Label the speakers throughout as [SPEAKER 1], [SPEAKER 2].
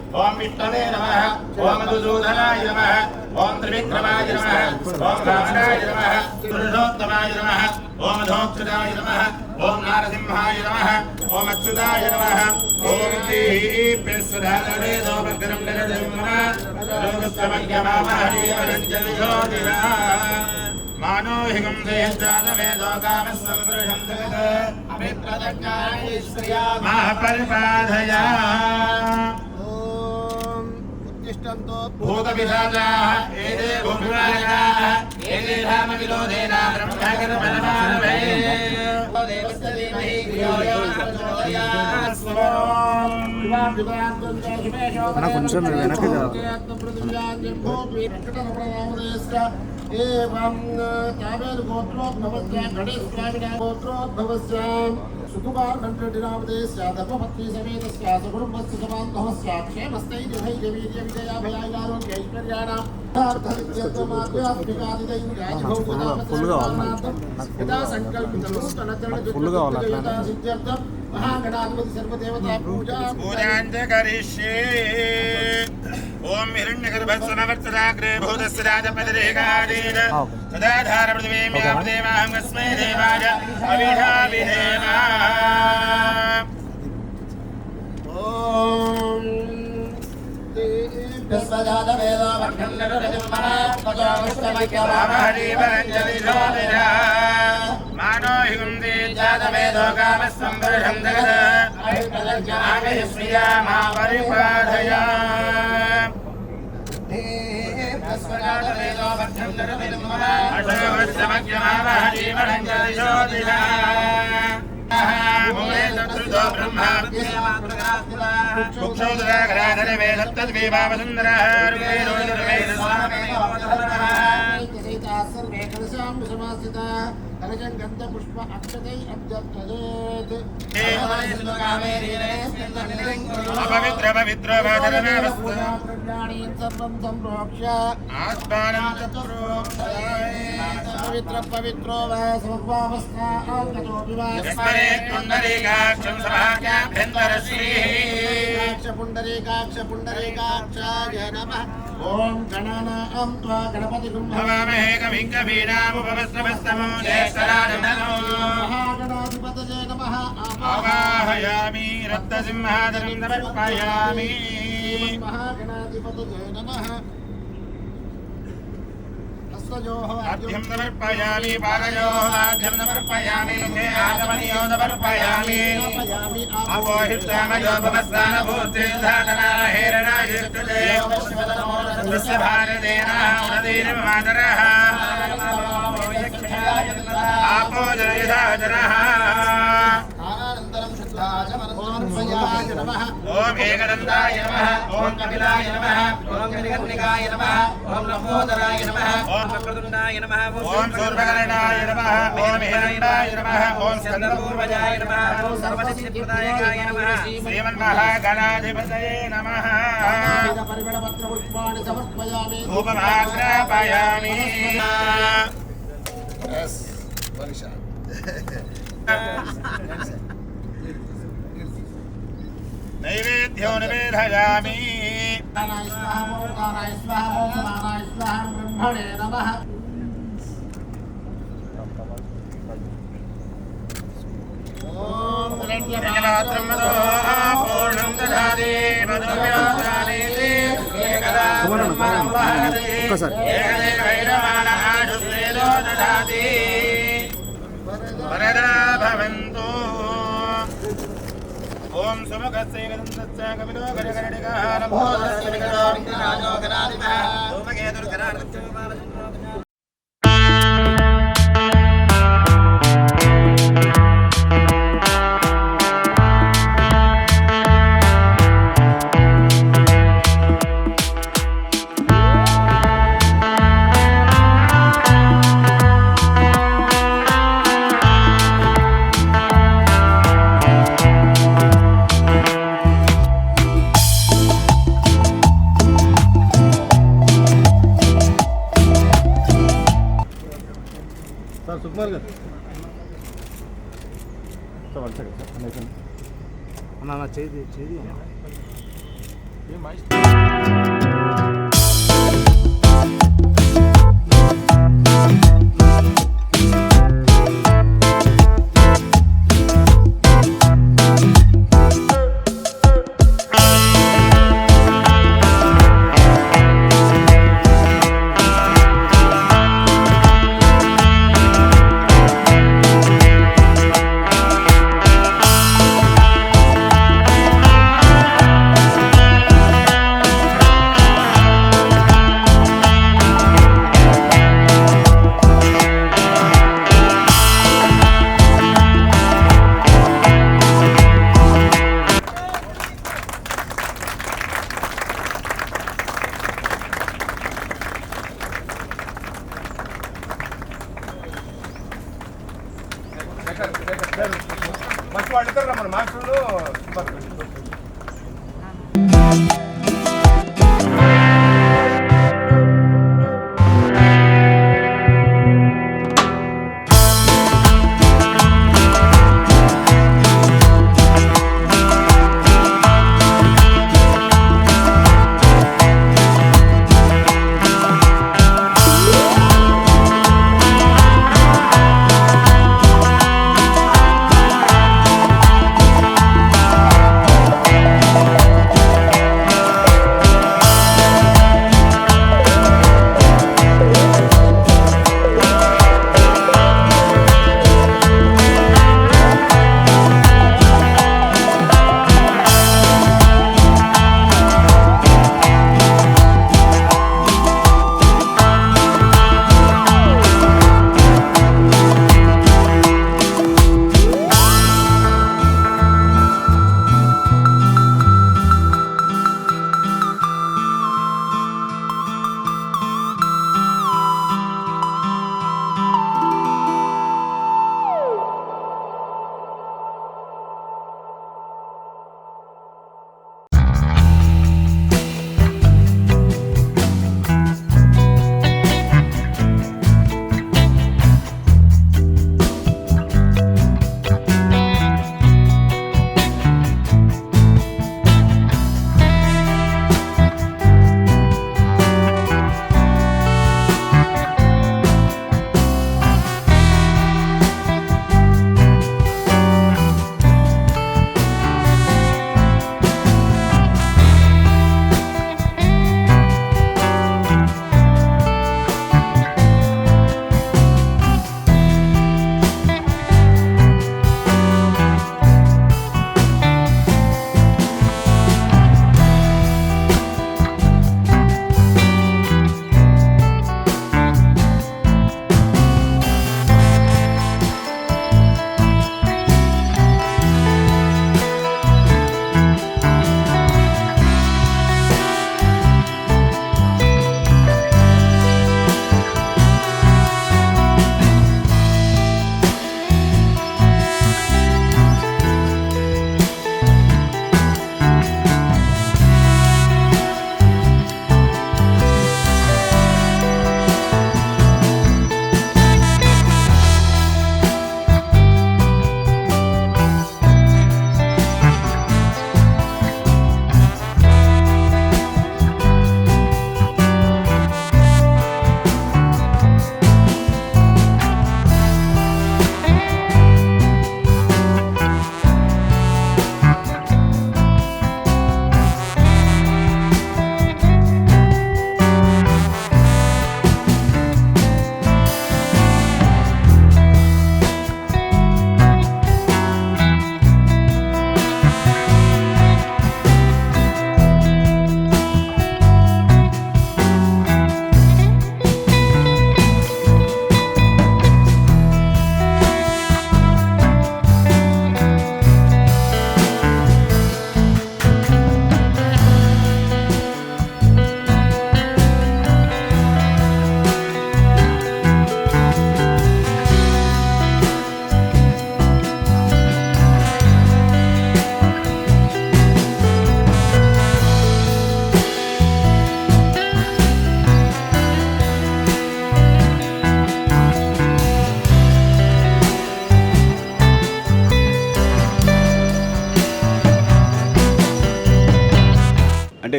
[SPEAKER 1] ओम विष्णवे नमः ओम मधुसूदनाय नमः ओम त्रिविक्रमाय नमः ओम वामनाय नमः पुरुषोत्तमाय नमः ओम धोक्षदाय नमः ओम नारसिंहाय नमः ओम अच्युताय नमः ओम दीप्यस्वधातवे दोमग्रं नरसिंहः लोकस्तमज्ञमामहरीवरञ्जलियोदिना मानोहिकं देहजातवे लोकामस्संवृषं जगत् अभिप्रदज्ञाय श्रिया महापरिपाधया भूतपिशाचाः एते भूमिवाहिनाः एते धामविलोधेन ब्रह्मकर्मणमारभे देवस्य धीमहि धियो यो न प्रचोदयात्
[SPEAKER 2] కొంచెం వెనక్కి
[SPEAKER 3] एवं तावेद गोत्रोद्भवस्य गणेशस्वामिना गोत्रोद्भवस्य सुकुमार नंदनामदेस्य धर्मपत्नी समेतस्य सकुटुम्बस्य समान्तमस्य क्षेमस्थैर्यधैर्यवीर्य विजयाभयारोग्य ऐश्वर्याणां यदा संकल्पितं महागणाधिपति सर्वदेवता पूजां
[SPEAKER 1] करिष्ये ओम हिरण्यगर्भस्वनवर्तदाग्रे भूतस्य राजपतिरेकादीन सदाधार पृथिवीम्यां देवाहं कस्मै देवाय अविधाविधेम ओम तस्वजातवेदो वक्रन्दरजम्मः तजोष्टमक्यवामहरीवरञ्जलिशोदिना मानोहिगुं देजातवेदो कामस्संवृषं जगत् अभिप्रदज्ञामे श्रिया महापरिपाधया तस्वजातवेदो वक्रन्दरजम्मः तजोष्टमक्यवामहरीवरञ्जलिशोदिना मूले तत्सृतो ब्रह्मा कुक्षोदराघराधरे वेदत्तद्वीभावसुन्दरः
[SPEAKER 3] सर्वे कलशां समास्थिता कलशं गन्धपुष्प अक्षतै अभ्यर्थयेत्
[SPEAKER 1] अपवित्र पवित्र
[SPEAKER 3] प्रज्ञानीं सर्वं सम्प्रोक्ष्य
[SPEAKER 1] आत्मानं चतुर्प्रोक्ष्य
[SPEAKER 3] पवित्र पवित्रो वा समभावस्था आगतोऽपि वा
[SPEAKER 1] पुण्डरीकाक्षं समाख्याभ्यन्तरश्रीः
[SPEAKER 3] पुण्डरीकाक्षाय नमः ओम गणानां त्वा गणपतिगुं
[SPEAKER 1] भवामहे कविं कवीनामुपवस्त्रवस्तमं ज्येष्ठराजनमो
[SPEAKER 3] महागणाधिपतये नमः
[SPEAKER 1] आवाहयामि रक्तसिंहासनं समर्पयामि
[SPEAKER 3] महागणाधिपतये नमः
[SPEAKER 1] आद्यं समर्पयामि पादयोः आद्यं समर्पयामि मुखे आगमनीयो समर्पयामि अवोहितामयोपमस्तानभूतिर्धातना हेरणायुक्तते तस्य भारतेन उदतीर्मातरः आपो जनयथा जनः ओम एकदन्ताय नमः ओम कपिलाय नमः ओम गणिकर्णिकाय नमः ओम लंबोदराय नमः ओम वक्रतुण्डाय नमः ओम सूर्यकर्णाय नमः ओम हिरण्डाय नमः ओम स्कन्दपूर्वजाय नमः ओम सर्वसिद्धिप्रदायकाय नमः श्रीमन्महागणाधिपतये नमः
[SPEAKER 3] परिमलपत्रपुष्पाणि समर्पयामि
[SPEAKER 1] धूपमाग्रापयामि नैवेद्यो निवेदयामि
[SPEAKER 3] ब्रह्मणे नमः
[SPEAKER 1] पूर्णं ददाति मधुव्योदानीति एकदेवैरमाणहाढुस्वेदो ददाति वरदा भवन्तु ओम सुमुखस्यैकदन्तस्य कपिलो गजकर्णिकः नमोऽस्तु विकटो विघ्नराजो गणाधिपः धूमकेतुर्गणाधिपः
[SPEAKER 2] సుకుమార్ గారు సార్ వచ్చాక సార్ అన్న చేది
[SPEAKER 1] మంచి వాళ్ళు ఇద్దరు మన మాస్టర్లు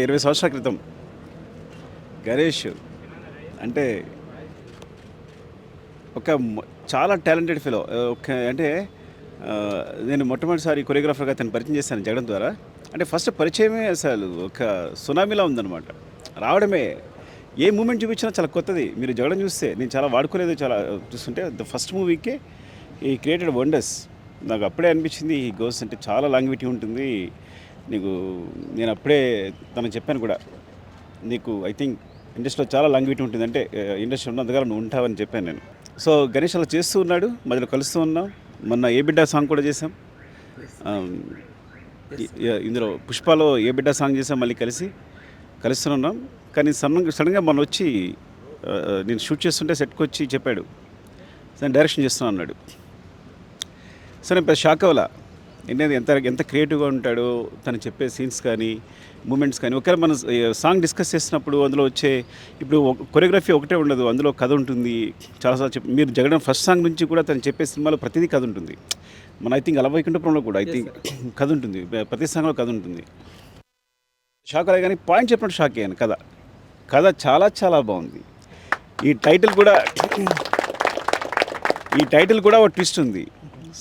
[SPEAKER 4] 20 సంవత్సరాల క్రితం గణేష్ అంటే చాలా టాలెంటెడ్ ఫెలో. అంటే నేను మొట్టమొదటిసారి కొరియోగ్రాఫర్గా అతను పరిచయం చేశాను జగన్ ద్వారా. అంటే ఫస్ట్ పరిచయమే అసలు ఒక సునామీలా ఉందన్నమాట. రావడమే ఏ మూమెంట్ చూపించినా చాలా కొత్తది. మీరు జగన్ చూస్తే నేను చాలా వాడుకోలేదు, చాలా చూస్తుంటే ద ఫస్ట్ మూవీకే ఈ క్రియేటెడ్ వండర్స్. నాకు అప్పుడే అనిపించింది ఈ గోస్ అంటే చాలా లాంగ్విటీ ఉంటుంది నీకు. నేను అప్పుడే తనకు చెప్పాను కూడా, నీకు ఐ థింక్ ఇండస్ట్రీలో చాలా లాంగ్విటీ ఉంటుంది, అంటే ఇండస్ట్రీ ఉన్నందుగా నువ్వు ఉంటావని చెప్పాను నేను. సో గణేష్ అలా చేస్తూ ఉన్నాడు, మధ్యలో కలుస్తూ ఉన్నాం. మొన్న ఏ బిడ్డ సాంగ్ కూడా చేసాం, ఇందులో పుష్పలో ఏ బిడ్డ సాంగ్ చేసాం, మళ్ళీ కలుస్తున్నాం. కానీ సడన్గా మొన్న వచ్చి నేను షూట్ చేస్తుంటే సెట్కి వచ్చి చెప్పాడు, నేను డైరెక్షన్ చేస్తున్నాను అన్నాడు. సో నేను పెద్ద షాక్ అవ్వాలా, ఏంటంటే ఎంత క్రియేటివ్గా ఉంటాడో తను చెప్పే సీన్స్ కానీ మూమెంట్స్ కానీ. ఒకవేళ మనం సాంగ్ డిస్కస్ చేసినప్పుడు అందులో వచ్చే ఇప్పుడు కొరియోగ్రఫీ ఒకటే ఉండదు, అందులో కథ ఉంటుంది. చాలాసార్లు మీరు జగన్ ఫస్ట్ సాంగ్ నుంచి కూడా తను చెప్పే సినిమాలో ప్రతిదీ కథ ఉంటుంది. మన ఐ థింక్ అలవైకుంఠపురంలో కూడా ఐ థింక్ కథ ఉంటుంది, ప్రతి సాంగ్లో కథ ఉంటుంది. షాక్ అయ్యా, కానీ పాయింట్ చెప్పినట్టు షాక్ అయ్యాను. కథ చాలా చాలా బాగుంది. ఈ టైటిల్ కూడా ఒక ట్విస్ట్ ఉంది.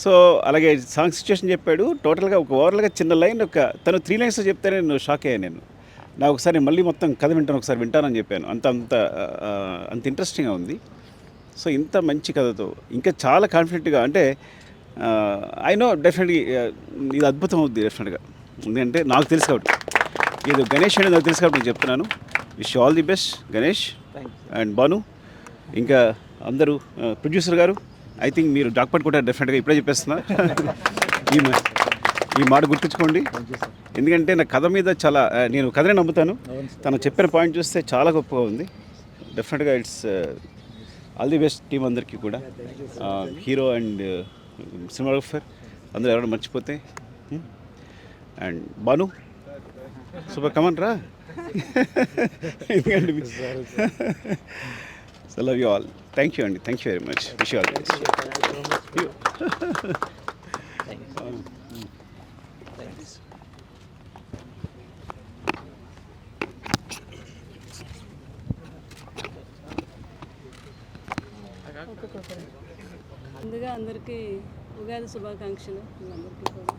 [SPEAKER 4] సో అలాగే సాంగ్ సిచ్యువేషన్ చెప్పాడు. టోటల్గా ఒక ఓవరాల్గా చిన్న లైన్ తను 3 లైన్స్ చెప్తే నేను షాక్ అయ్యాను. నాకు ఒకసారి మళ్ళీ మొత్తం కథ ఒకసారి వింటానని చెప్పాను. అంత ఇంట్రెస్టింగ్గా ఉంది. సో ఇంత మంచి కథతో ఇంకా చాలా కాన్ఫిడెంట్గా, అంటే ఐ నో డెఫినెట్లీ ఇది అద్భుతం అవుద్ది డెఫినెట్గా. ఎందుకంటే నాకు తెలుసు కాబట్టి, ఇది గణేష్ అనేది నాకు తెలుసు కాబట్టి నేను చెప్తున్నాను. Wish all the best Ganesh and Banu. ఇంకా అందరూ ప్రొడ్యూసర్ గారు, ఐ థింక్ మీరు డాక్పట్ కూడా డెఫినెట్గా ఇప్పుడే చెప్పేస్తున్నా. ఈ మాట గుర్తుంచుకోండి, ఎందుకంటే నా కథ మీద చాలా నేను కథనే నమ్ముతాను. తను చెప్పిన పాయింట్ చూస్తే చాలా గొప్పగా ఉంది. డెఫినెట్గా it's all the best team అందరికీ కూడా. హీరో అండ్ సినిమాగ్రాఫర్ అందరూ ఎవరైనా మర్చిపోతే. అండ్ బాను సూపర్, కమన్ రా. ఎందుకంటే so love you all. Thank you అండి, thank you very much. Wish you all the best.
[SPEAKER 5] ముందుగా అందరికీ ఉగాది శుభాకాంక్షలు. అందరికీ కూడా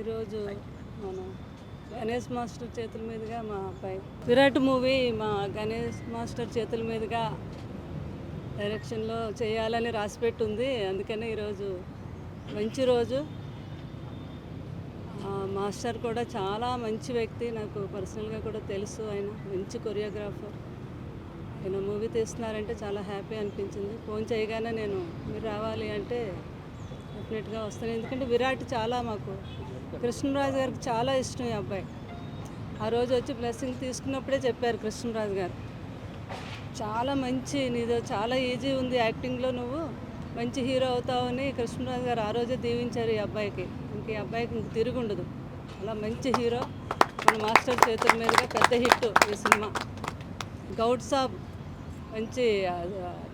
[SPEAKER 5] ఈరోజు మన గణేష్ మాస్టర్ చేతుల మీదుగా మా అబ్బాయి విరాట్ మూవీ మా గణేష్ మాస్టర్ చేతుల మీదుగా డైరెక్షన్లో చేయాలని రాసిపెట్టి ఉంది. అందుకని ఈరోజు మంచి రోజు. మాస్టర్ కూడా చాలా మంచి వ్యక్తి, నాకు పర్సనల్గా కూడా తెలుసు. ఆయన మంచి కొరియోగ్రాఫర్. ఆయన మూవీ తీస్తున్నారంటే చాలా హ్యాపీ అనిపించింది. ఫోన్ చేయగానే నేను మీరు రావాలి అంటే డెఫినెట్గా వస్తాను. ఎందుకంటే విరాట్ చాలా మాకు కృష్ణరాజు గారికి చాలా ఇష్టం ఈ అబ్బాయి. ఆ రోజు వచ్చి బ్లెస్సింగ్ తీసుకున్నప్పుడే చెప్పారు కృష్ణరాజు గారు, చాలా మంచి నీదో చాలా ఈజీ ఉంది యాక్టింగ్లో, నువ్వు మంచి హీరో అవుతావని కృష్ణరాజు గారు ఆ రోజే దీవించారు ఈ అబ్బాయికి. ఈ అబ్బాయికి ఇంక తిరుగుండదు. అలా మంచి హీరో మన మాస్టర్ చేతుల మీదుగా పెద్ద హిట్ ఈ సినిమా. గౌడ్ సాబ్ మంచి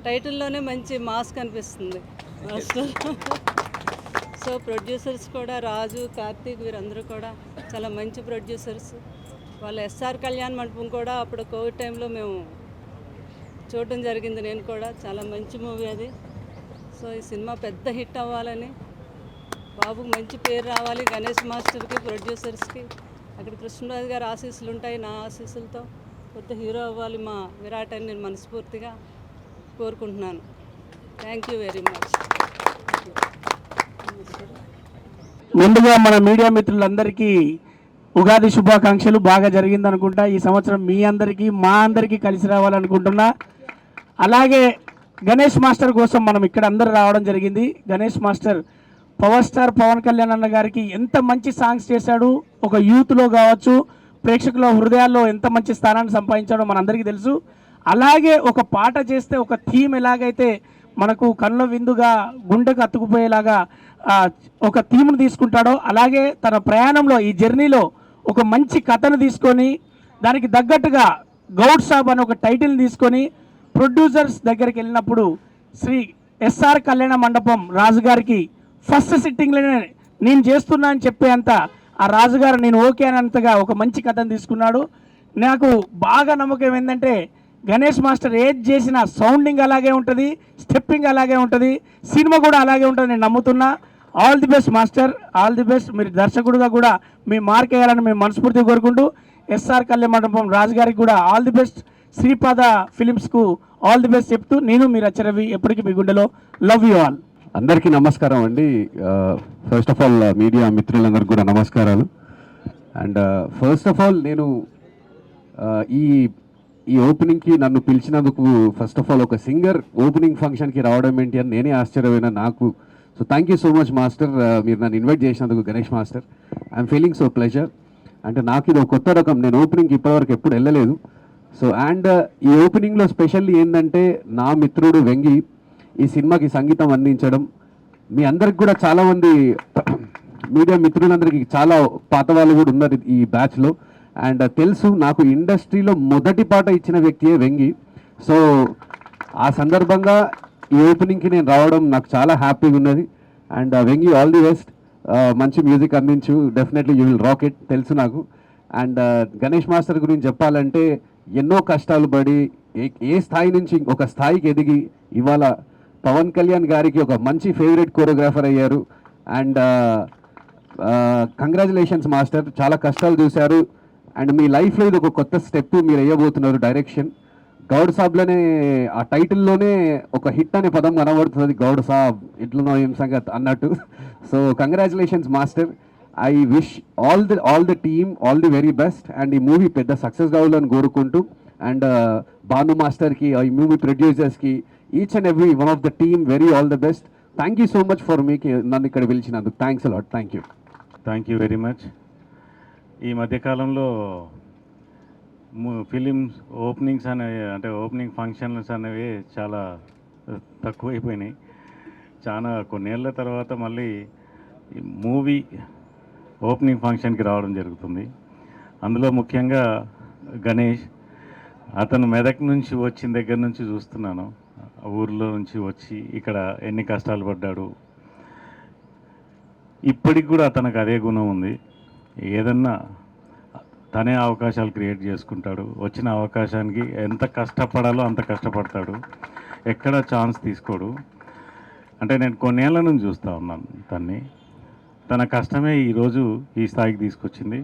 [SPEAKER 5] టైటిల్లోనే మంచి మాస్ కనిపిస్తుంది మాస్టర్. సో ప్రొడ్యూసర్స్ కూడా రాజు, కార్తీక్ వీరందరూ కూడా చాలా మంచి ప్రొడ్యూసర్స్. వాళ్ళ ఎస్ఆర్ కళ్యాణ్ మండపం కూడా అప్పుడు కోవిడ్ టైంలో మేము చూడటం జరిగింది. నేను కూడా చాలా మంచి మూవీ అది. సో ఈ సినిమా పెద్ద హిట్ అవ్వాలని, బాబుకి మంచి పేరు రావాలి, గణేష్ మాస్టర్కి, ప్రొడ్యూసర్స్కి, అక్కడ కృష్ణరాజు గారి ఆశీస్సులు ఉంటాయి, నా ఆశీస్సులతో పెద్ద హీరో అవ్వాలి మా విరాట్ అని నేను మనస్ఫూర్తిగా కోరుకుంటున్నాను. Thank you very much.
[SPEAKER 6] ముందుగా మన మీడియా మిత్రులందరికీ ఉగాది శుభాకాంక్షలు. బాగా జరిగింది అనుకుంటా ఈ సంవత్సరం. మీ అందరికీ మా అందరికీ కలిసి రావాలనుకుంటున్నా. అలాగే గణేష్ మాస్టర్ కోసం మనం ఇక్కడ అందరూ రావడం జరిగింది. Ganesh master power star Pawan Kalyan అన్న గారికి ఎంత మంచి సాంగ్స్ చేశాడు. ఒక యూత్లో కావచ్చు, ప్రేక్షకుల హృదయాల్లో ఎంత మంచి స్థానాన్ని సంపాదించాడో మనందరికీ తెలుసు. అలాగే ఒక పాట చేస్తే ఒక థీమ్ ఎలాగైతే మనకు కళ్ళ విందుగా గుండెకు అతుకుపోయేలాగా ఒక థీమ్ను తీసుకుంటాడో, అలాగే తన ప్రయాణంలో ఈ జర్నీలో ఒక మంచి కథను తీసుకొని దానికి తగ్గట్టుగా గౌడ్ సాబ్ అని ఒక టైటిల్ని తీసుకొని ప్రొడ్యూసర్స్ దగ్గరికి వెళ్ళినప్పుడు శ్రీ ఎస్ఆర్ కళ్యాణ మండపం రాజుగారికి ఫస్ట్ సిట్టింగ్లోనే నేను చేస్తున్నా అని చెప్పేంత ఆ రాజుగారు నేను ఓకే అనంతగా ఒక మంచి కథను తీసుకున్నాడు. నాకు బాగా నమ్మకం ఏంటంటే గణేష్ మాస్టర్ ఏది చేసినా సౌండింగ్ అలాగే ఉంటుంది, స్టెప్పింగ్ అలాగే ఉంటుంది, సినిమా కూడా అలాగే ఉంటుంది నేను నమ్ముతున్నా. All the best master, all the best. మీరు దర్శకుడుగా కూడా మీ మార్క్ వేయాలని మేము మనస్ఫూర్తిగా కోరుకుంటూ ఎస్ఆర్ కళ్యాణ మండపం రాజు గారికి కూడా ఆల్ ది బెస్ట్, శ్రీపాద ఫిలిమ్స్కు ఆల్ ది బెస్ట్ చెప్తూ నేను మీరు అచ్చరవి ఎప్పటికీ మీ గుండెలో. Love you all.
[SPEAKER 7] అందరికీ నమస్కారం అండి. ఫస్ట్ ఆఫ్ ఆల్ మీడియా మిత్రులందరికీ కూడా నమస్కారాలు. అండ్ ఫస్ట్ ఆఫ్ ఆల్ నేను ఈ ఓపెనింగ్కి నన్ను పిలిచినందుకు ఫస్ట్ ఆఫ్ ఆల్ ఒక సింగర్ ఓపెనింగ్ ఫంక్షన్కి రావడం ఏంటి అని నేనే ఆశ్చర్యమైన నాకు. So thank you so much master, మీరు నన్ను ఇన్వైట్ చేసినందుకు Ganesh master. I'm feeling so pleasure. అంటే నాకు ఇది ఒక కొత్త రకం, నేను ఓపెనింగ్కి ఇప్పటివరకు ఎప్పుడు వెళ్ళలేదు. సో అండ్ ఈ ఓపెనింగ్లో స్పెషల్లీ ఏంటంటే నా మిత్రుడు వెంగి ఈ సినిమాకి సంగీతం అందించడం. మీ అందరికి కూడా చాలామంది మీడియా మిత్రులందరికీ చాలా పాత వాళ్ళు కూడా ఉన్నారు ఈ బ్యాచ్లో. అండ్ తెలుసు నాకు ఇండస్ట్రీలో మొదటి పాట ఇచ్చిన వ్యక్తియే వెంగి. సో ఆ సందర్భంగా ఈ ఓపెనింగ్కి నేను రావడం నాకు చాలా హ్యాపీగా ఉన్నది. And Vengi all the best, మంచి మ్యూజిక్ అందించు, definitely you will rock it తెలుసు నాకు. అండ్ గణేష్ మాస్టర్ గురించి చెప్పాలంటే ఎన్నో కష్టాలు పడి ఏ స్థాయి నుంచి ఒక స్థాయికి ఎదిగి ఇవాళ పవన్ కళ్యాణ్ గారికి ఒక మంచి ఫేవరెట్ కోరియోగ్రాఫర్ అయ్యారు. అండ్ కంగ్రాచులేషన్స్ మాస్టర్, చాలా కష్టాలు చూశారు. అండ్ మీ లైఫ్లో ఇది ఒక కొత్త స్టెప్ మీరు వేయబోతున్నారు, డైరెక్షన్. గౌడ్ సాబ్లోనే ఆ టైటిల్లోనే ఒక హిట్ అనే పదం కనబడుతుంది, గౌడ్ సాబ్ ఇట్లనో ఏం సంగతి అన్నట్టు. So congratulations master. I wish all the team all the very best. And ఈ మూవీ పెద్ద సక్సెస్ కావాలని కోరుకుంటూ అండ్ భాను మాస్టర్కి ఈ మూవీ ప్రొడ్యూసర్స్కి each and every one of the team very all the best. Thank you so much for మీకి నన్ను ఇక్కడ పిలిచినందుకు. Thanks a lot. Thank you.
[SPEAKER 8] Thank you very much. ఈ మధ్యకాలంలో ఫిలిమ్స్ ఓపెనింగ్స్ అనేవి అంటే ఓపెనింగ్ ఫంక్షన్స్ అనేవి చాలా తక్కువైపోయినాయి. చాలా కొన్నేళ్ల తర్వాత మళ్ళీ మూవీ ఓపెనింగ్ ఫంక్షన్కి రావడం జరుగుతుంది. అందులో ముఖ్యంగా గణేష్, అతను మెదక్ నుంచి వచ్చిన దగ్గర నుంచి చూస్తున్నాను. ఊర్లో నుంచి వచ్చి ఇక్కడ ఎన్ని కష్టాలు పడ్డాడు. ఇప్పటికి కూడా అతనికి అదే గుణం ఉంది. ఏదన్నా తనే అవకాశాలు క్రియేట్ చేసుకుంటాడు. వచ్చిన అవకాశానికి ఎంత కష్టపడాలో అంత కష్టపడతాడు. ఎక్కడ ఛాన్స్ తీసుకోడు. అంటే నేను కొన్నేళ్ల నుంచి చూస్తూ ఉన్నాను తన్ని. తన కష్టమే ఈరోజు ఈ స్థాయికి తీసుకొచ్చింది.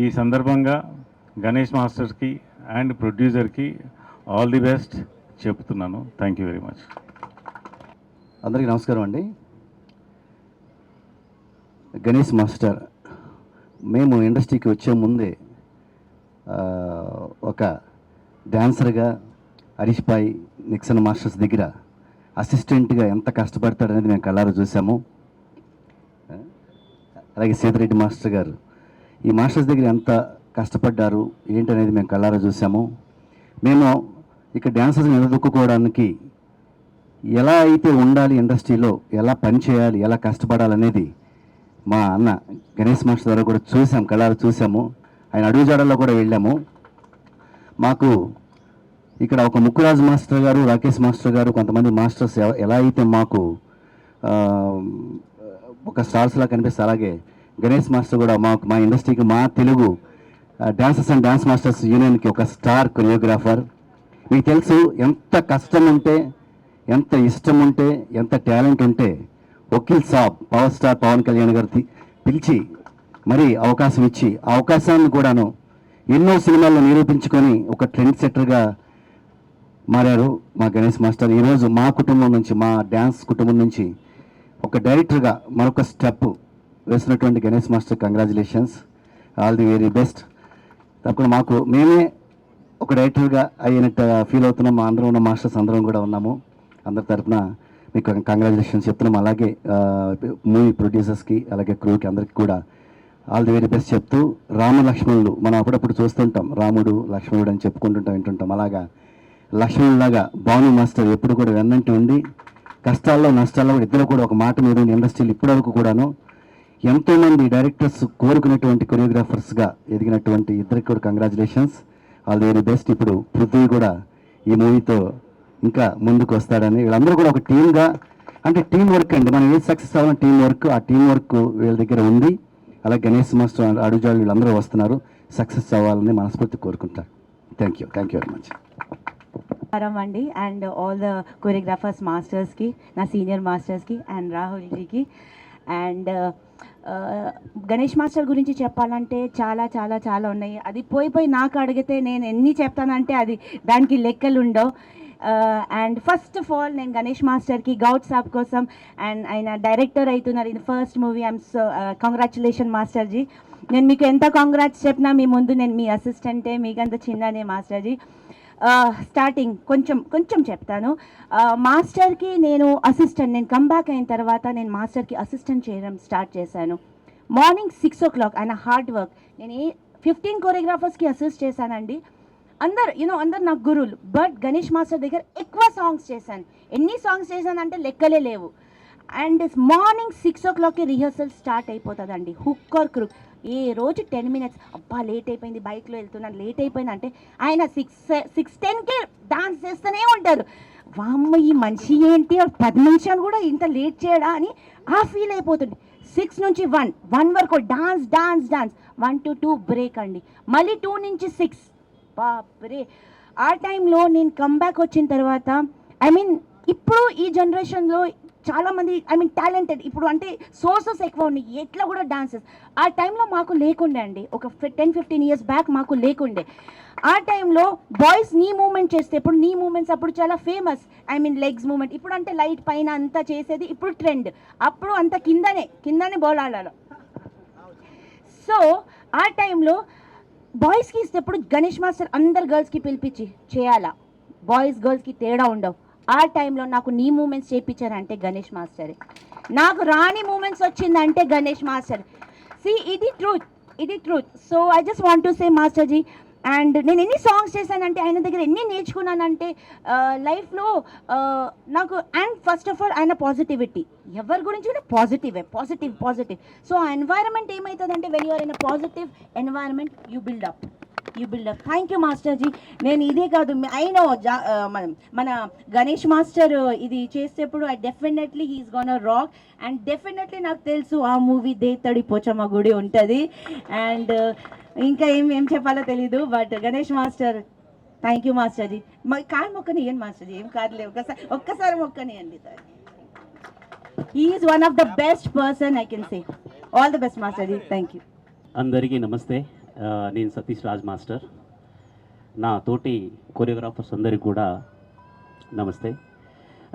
[SPEAKER 8] ఈ సందర్భంగా గణేష్ మాస్టర్కి అండ్ ప్రొడ్యూసర్కి ఆల్ ది బెస్ట్ చెప్తున్నాను. Thank you very much.
[SPEAKER 9] అందరికీ నమస్కారం అండి. గణేష్ మాస్టర్ మేము ఇండస్ట్రీకి వచ్చే ముందే ఒక డ్యాన్సర్గా హరీష్ భాయ్ నిక్సన్ మాస్టర్స్ దగ్గర అసిస్టెంట్గా ఎంత కష్టపడతాడనేది మేము కళ్ళారా చూసాము. అలాగే సీతారెడ్డి మాస్టర్ గారు ఈ మాస్టర్స్ దగ్గర ఎంత కష్టపడ్డారు ఏంటనేది మేము కళ్ళారా చూసాము. మేము ఇక డ్యాన్సర్స్ని నిలదొక్కుకోవడానికి ఎలా అయితే ఉండాలి, ఇండస్ట్రీలో ఎలా పని చేయాలి, ఎలా కష్టపడాలనేది మా అన్న గణేష్ మాస్టర్ ద్వారా కూడా చూసాం, కళ్ళారా చూసాము. ఆయన అడుగుజాడల్లో కూడా వెళ్ళాము. మాకు ఇక్కడ ఒక ముక్కురాజు మాస్టర్ గారు, రాకేష్ మాస్టర్ గారు, కొంతమంది మాస్టర్స్ ఎలా అయితే మాకు ఒక స్టార్స్లా కనిపిస్తే అలాగే గణేష్ మాస్టర్ కూడా మా ఇండస్ట్రీకి, మా Telugu dancers and dance masters యూనియన్కి ఒక స్టార్ కొరియోగ్రాఫర్. మీకు తెలుసు ఎంత కష్టం ఉంటే, ఎంత ఇష్టం ఉంటే, ఎంత టాలెంట్ ఉంటే వకీల్ సాబ్ పవర్ స్టార్ పవన్ కళ్యాణ్ గారి పిలిచి మరీ అవకాశం ఇచ్చి ఆ అవకాశాన్ని కూడాను ఎన్నో సినిమాల్లో నిరూపించుకొని ఒక ట్రెండ్ సెట్టర్గా మారారు మా గణేష్ మాస్టర్. ఈరోజు మా కుటుంబం నుంచి, మా డ్యాన్స్ కుటుంబం నుంచి ఒక డైరెక్టర్గా మరొక స్టెప్ వేసినటువంటి Ganesh master congratulations, all the very best. తప్పకుండా మాకు మేమే ఒక డైరెక్టర్గా అయినట్టు ఫీల్ అవుతున్నాం. మా అందరం ఉన్న మాస్టర్స్ అందరం కూడా ఉన్నాము. అందరి తరఫున మీకు కంగ్రాచులేషన్స్ చెప్తున్నాం. అలాగే మూవీ ప్రొడ్యూసర్స్కి, అలాగే క్రూకి అందరికీ కూడా ఆల్ ది వెరీ బెస్ట్ చెప్తూ, రామ లక్ష్మణులు మనం అప్పుడప్పుడు చూస్తుంటాం, రాముడు లక్ష్మణుడు అని చెప్పుకుంటుంటాం, వింటుంటాం. అలాగా లక్ష్మణులాగా భాను మాస్టర్ ఎప్పుడు కూడా వెన్నంటి ఉండి కష్టాల్లో నష్టాల్లో కూడా ఇద్దరు కూడా ఒక మాట మీద ఉండి ఇండస్ట్రీలో ఇప్పటివరకు కూడాను ఎంతోమంది డైరెక్టర్స్ కోరుకునేటువంటి కొరియోగ్రాఫర్స్గా ఎదిగినటువంటి ఇద్దరికి కూడా congratulations, all the very best. ఇప్పుడు పృథ్వీ కూడా ఈ మూవీతో ఇంకా ముందుకు వస్తాడని, వీళ్ళందరూ కూడా ఒక టీమ్గా, అంటే టీం వర్క్ అండి, మనం ఏది సక్సెస్ అవ్వాలని టీం వర్క్, ఆ టీం వర్క్ వీళ్ళ దగ్గర ఉంది. అలా గణేష్ మాస్టర్ అడుగుజాడు వీళ్ళందరూ వస్తున్నారు, సక్సెస్ అవ్వాలని మనస్ఫూర్తి కోరుకుంటారు. Thank you very much.
[SPEAKER 10] అండి అండ్ ఆల్ ద కొరియోగ్రాఫర్స్ మాస్టర్స్కి, నా సీనియర్ మాస్టర్స్కి అండ్ రాహుల్ జీకి. అండ్ గణేష్ మాస్టర్ గురించి చెప్పాలంటే చాలా చాలా చాలా ఉన్నాయి. అది పోయి నాకు అడిగితే నేను ఎన్ని చెప్తానంటే అది దానికి లెక్కలు ఉండవు. అండ్ ఫస్ట్ ఆఫ్ ఆల్ నేను గణేష్ మాస్టర్కి గౌడ్ సాబ్ కోసం అండ్ ఆయన డైరెక్టర్ అవుతున్నారు in first movie. I'm so congratulation మాస్టర్జీ. నేను మీకు ఎంత కాంగ్రాట్స్ చెప్పినా మీ ముందు నేను మీ అసిస్టెంటే, మీకంత చిన్ననే మాస్టర్జీ. స్టార్టింగ్ కొంచెం చెప్తాను. మాస్టర్కి నేను అసిస్టెంట్, నేను కమ్బ్యాక్ అయిన తర్వాత నేను మాస్టర్కి అసిస్టెంట్ చేయడం స్టార్ట్ చేశాను. మార్నింగ్ 6 o'clock ఆయన హార్డ్ వర్క్. నేను 15 కొరియోగ్రాఫర్స్కి అసిస్ట్ చేశానండి. అందరు నాకు గురువులు. బట్ గణేష్ మాస్టర్ దగ్గర ఎక్కువ సాంగ్స్ చేశాను. ఎన్ని సాంగ్స్ చేశానంటే లెక్కలే లేవు. అండ్ మార్నింగ్ 6 o'clockకి రిహర్సల్ స్టార్ట్ అయిపోతుందండి. Hook or crook. ఏ రోజు 10 minutes అబ్బా లేట్ అయిపోయింది, బైక్లో వెళ్తున్నాను లేట్ అయిపోయింది అంటే ఆయన 6:10కి డాన్స్ చేస్తూనే ఉంటారు. వామ్మ ఈ మనిషి ఏంటి 10 నిమిషాలు కూడా ఇంత లేట్ చేయడా అని ఆ ఫీల్ అయిపోతుంది. 6 నుంచి 1 వరకు డాన్స్ 1 to 2 బ్రేక్ అండి. మళ్ళీ 2 నుంచి 6 బాప్రే. ఆ టైంలో నేను కమ్బ్యాక్ వచ్చిన తర్వాత ఇప్పుడు ఈ జనరేషన్లో చాలామంది టాలెంటెడ్ ఇప్పుడు అంటే సోర్సెస్ ఎక్కువ ఉన్నాయి, ఎట్లా కూడా డాన్సెస్. ఆ టైంలో మాకు లేకుండే అండి, ఒక 10-15 years బ్యాక్ మాకు లేకుండే. ఆ టైంలో బాయ్స్ నీ మూమెంట్ చేస్తే ఇప్పుడు నీ మూమెంట్స్ అప్పుడు చాలా ఫేమస్. Legs moment. ఇప్పుడు అంటే లైట్ పైన అంతా చేసేది ఇప్పుడు ట్రెండ్. అప్పుడు అంత కిందనే బాల్ ఆడాలి. సో ఆ టైంలో బాయ్స్కి ఇస్తే ఇప్పుడు గణేష్ మాస్టర్ అందరు గర్ల్స్కి పిలిపించి చేయాలా, బాయ్స్ గర్ల్స్కి తేడా ఉండవు. ఆ టైంలో నాకు నీ మూమెంట్స్ చేయించారంటే గణేష్ మాస్టరే. నాకు రాని మూమెంట్స్ వచ్చిందంటే గణేష్ మాస్టర్. ఇది truth. So I just want to say మాస్టర్జీ. అండ్ నేను ఎన్ని సాంగ్స్ చేశానంటే ఆయన దగ్గర ఎన్ని నేర్చుకున్నానంటే లైఫ్లో నాకు. అండ్ ఫస్ట్ ఆఫ్ ఆల్ ఆయన పాజిటివిటీ, ఎవరి గురించి కూడా పాజిటివ్. సో ఆ ఎన్వైరన్మెంట్ ఏమవుతుందంటే when you're in a positive environment you build up. Thank you మాస్టర్జీ. నేను ఇదే కాదు, అయినో మన గణేష్ మాస్టర్ ఇది చేసేప్పుడు definitely he's gonna rock. And definitely నాకు తెలుసు ఆ మూవీ దేతడి పోచమ్మ గుడి ఉంటుంది. అండ్ ఇంకా ఏం చెప్పాలో తెలీదు. But Ganesh master thank you మాస్టర్జీ. కాలు మొక్కనియండి మాస్టర్జీ, ఏం కాదులే, ఒక్కసారి మొక్కనియండి. He's one of the best person I can say. All the best మాస్టర్జీ. Thank you.
[SPEAKER 11] అందరికీ నమస్తే. నేను సతీష్ రాజ్ మాస్టర్. నా తోటి కొరియోగ్రాఫర్స్ అందరికీ కూడా నమస్తే.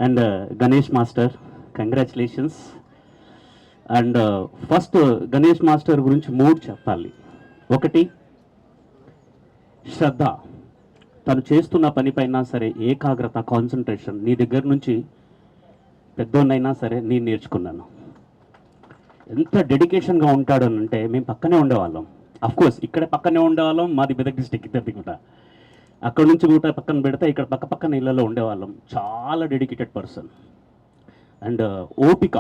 [SPEAKER 11] And Ganesh master congratulations. And first Ganesh master గురించి 3 చెప్పాలి. ఒకటి శ్రద్ధ. తను చేస్తున్న పనిపైనా సరే ఏకాగ్రత, కాన్సన్ట్రేషన్. నీ దగ్గర నుంచి పెద్దోన్నైనా సరే నేను నేర్చుకున్నాను. ఎంత డెడికేషన్గా ఉంటాడనంటే మేము పక్కనే ఉండేవాళ్ళం. అఫ్కోర్స్ ఇక్కడ పక్కనే ఉండేవాళ్ళం, మాది మెదక్ డిస్ట్రిక్ట్ ఇద్దరిది కూడా. అక్కడ నుంచి కూడా పక్కన పెడితే ఇక్కడ పక్కన ఇళ్ళలో ఉండేవాళ్ళం. చాలా డెడికేటెడ్ పర్సన్. అండ్ ఓపిక,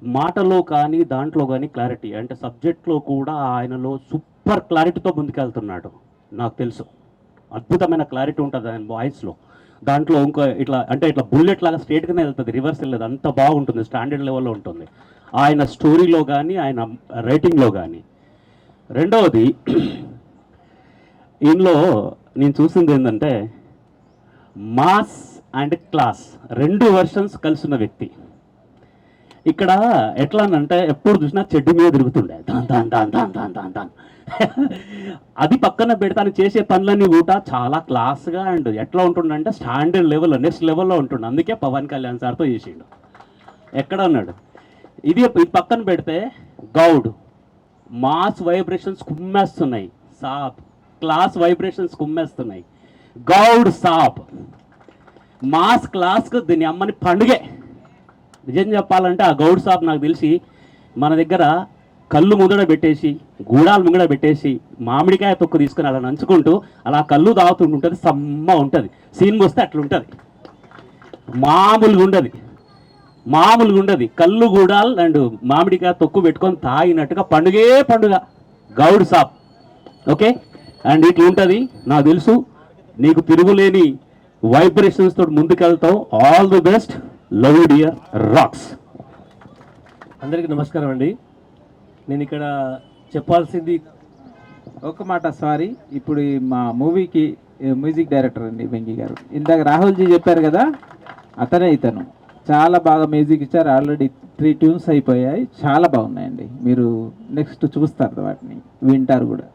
[SPEAKER 11] మాటలో కానీ దాంట్లో కానీ క్లారిటీ. అంటే సబ్జెక్ట్లో కూడా ఆయనలో సూపర్ క్లారిటీతో ముందుకెళ్తున్నాడు. నాకు తెలుసు అద్భుతమైన క్లారిటీ ఉంటుంది ఆయన వాయిస్లో. దాంట్లో ఇంకో ఇట్లా బుల్లెట్ లాగా స్ట్రేట్గానే వెళ్తుంది, రివర్స్ వెళ్ళదు. అంత బాగుంటుంది, స్టాండర్డ్ లెవెల్లో ఉంటుంది ఆయన స్టోరీలో కానీ ఆయన రైటింగ్లో కానీ. రెండవది ఇందులో నేను చూసింది ఏంటంటే మాస్ అండ్ క్లాస్ 2 వెర్షన్స్ కలిసిన వ్యక్తి. ఇక్కడ ఎట్లా అంటే ఎప్పుడు చూసినా చెడ్డు మీద తిరుగుతుండే దాన్. అది పక్కన పెడతాను చేసే పనులన్నీ కూడా చాలా క్లాస్గా అండ్ ఎట్లా ఉంటుండంటే స్టాండర్డ్ లెవెల్లో, నెక్స్ట్ లెవెల్లో ఉంటుండే. అందుకే పవన్ కళ్యాణ్ సార్తో చేసిండు. ఎక్కడ ఉన్నాడు ఇది పక్కన పెడితే గౌడ్ మాస్ వైబ్రేషన్స్ కుమ్మేస్తున్నాయి, సాబ్ క్లాస్ వైబ్రేషన్స్ కుమ్మేస్తున్నాయి. గౌడ్ సాబ్ మాస్ క్లాస్కు దీని అమ్మని పండుగే. నిజం చెప్పాలంటే ఆ గౌడ్ సాబ్ నాకు తెలిసి మన దగ్గర కళ్ళు ముందడ పెట్టేసి, గూడాలు ముంగడ పెట్టేసి, మామిడికాయ తొక్కు తీసుకుని అలా నంచుకుంటూ అలా కళ్ళు తాగుతుంటుంటుంది. సమ్మ ఉంటుంది. సీన్ వస్తే అట్లుంటుంది. మామూలుగా ఉండదు. కళ్ళు గూడాలు అండ్ మామిడికాయ తొక్కు పెట్టుకొని తాగినట్టుగా పండుగ గౌడ్ సాబ్. ఓకే. అండ్ ఇట్లా ఉంటుంది. నాకు తెలుసు నీకు తిరుగులేని వైబ్రేషన్స్ తోటి ముందుకెళ్తావు. All the best. Love you dear. Rocks.
[SPEAKER 12] అందరికీ నమస్కారం అండి. నేను ఇక్కడ చెప్పాల్సింది
[SPEAKER 6] ఒక మాట, సారీ. ఇప్పుడు మా మూవీకి మ్యూజిక్ డైరెక్టర్ అండి వెంకీ గారు. ఇందాక రాహుల్జీ చెప్పారు కదా, అతనే ఇతను. చాలా బాగా మ్యూజిక్ ఇచ్చారు. ఆల్రెడీ 3 ట్యూన్స్ అయిపోయాయి, చాలా బాగున్నాయండి. మీరు నెక్స్ట్ చూస్తారు వాటిని, వింటారు కూడా.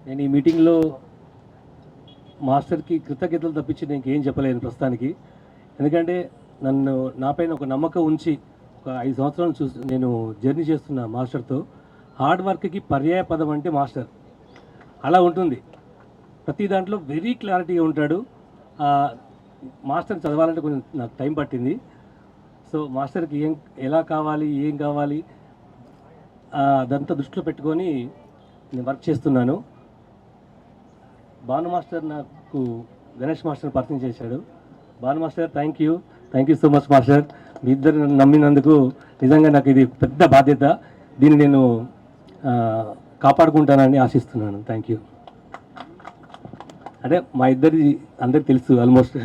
[SPEAKER 12] నేను ఈ మీటింగ్లో మాస్టర్కి కృతజ్ఞతలు తప్పించి నేను ఏం చెప్పలేను ప్రస్తుతానికి. ఎందుకంటే నాపైన ఒక నమ్మకం ఉంచి ఒక 5 సంవత్సరాలు నేను జర్నీ చేస్తున్న మాస్టర్తో. హార్డ్ వర్క్కి పర్యాయ పదం అంటే మాస్టర్. అలా ఉంటుంది, ప్రతి దాంట్లో వెరీ క్లారిటీగా ఉంటాడు. మాస్టర్ చదవాలంటే కొంచెం నాకు టైం పట్టింది. సో మాస్టర్కి ఎలా కావాలి, ఏం కావాలి అదంతా దృష్టిలో పెట్టుకొని నేను వర్క్ చేస్తున్నాను. భాను మాస్టర్ నాకు గణేష్ మాస్టర్ పరిచయం చేశాడు. Bhanu master, thank you so much master. మీ ఇద్దరు నన్ను నమ్మినందుకు నిజంగా నాకు ఇది పెద్ద బాధ్యత. దీన్ని నేను కాపాడుకుంటానని ఆశిస్తున్నాను. Thank you. అంటే మా ఇద్దరి అందరికి తెలుసు, ఆల్మోస్ట్